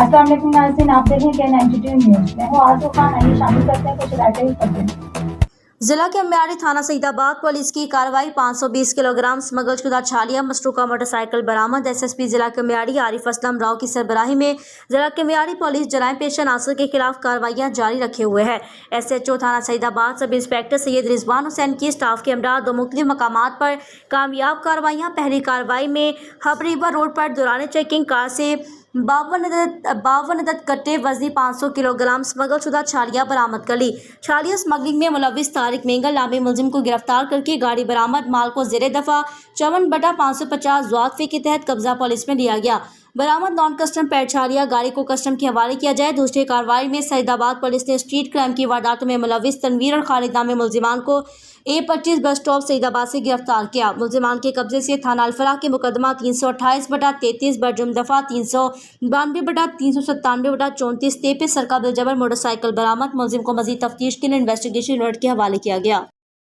अस्सलाम वालेकुम नाज़रीन, आप देख रहे हैं KN92 न्यूज़। मैं हूँ आरज़ू खान। आइए शामिल करते हैं कुछ रायते हुई खबरें। जिला के अम्यारी थाना सईदाबाद पुलिस की कार्रवाई 520 किलोग्राम स्मगलशुदा छालिया मसरूका मोटरसाइकिल बरामद। एसएसपी जिला के अम्यारी आरिफ असलम राव की सरबराही में जिला के अम्यारी पुलिस जराइम पेशा नासिर के खिलाफ कार्रवाइयां जारी रखे हुए है। SHO थाना सईदाबाद सब इंस्पेक्टर सैयद रिजवान हुसैन की स्टाफ के हमरा दो मुख्तलिफ मकामात पर कामयाब कार्रवाइयां। पहली कार्रवाई में हब रिवर रोड पर दौरान चेकिंग कार से 52 अदद कट्टे वजनी 500 किलोग्राम स्मगल शुदा छालिया बरामद कर ली। छालिया स्मगलिंग में मुलविस तारिक मेंगल नामी मुलजिम को गिरफ्तार करके गाड़ी बरामद माल को ज़ेरे दफा 54/550 ज़वाक़फ़े के तहत कब्जा पुलिस में लिया गया। बरामद नॉन कस्टम पैड छालिया गाड़ी को कस्टम के हवाले किया जाए। दूसरी कार्रवाई में सईदाबाद पुलिस ने स्ट्रीट क्राइम की वारदातों में मुलविस तनवीर और खालिद नामी मुलजिमान को A25 बस स्टॉप सईदाबाद से गिरफ्तार किया। मुलजिमान के कब्जे से थाना अल्फला के मुकदमा 328/33 बरजुम दफा 392/397/34 तेपे सरका बिलजबर मोटरसाइकिल बरामद। मुलजिम को मजीद तफ्तीश के लिए इन्वेस्टिगेशन यूनिट के हवाले किया गया।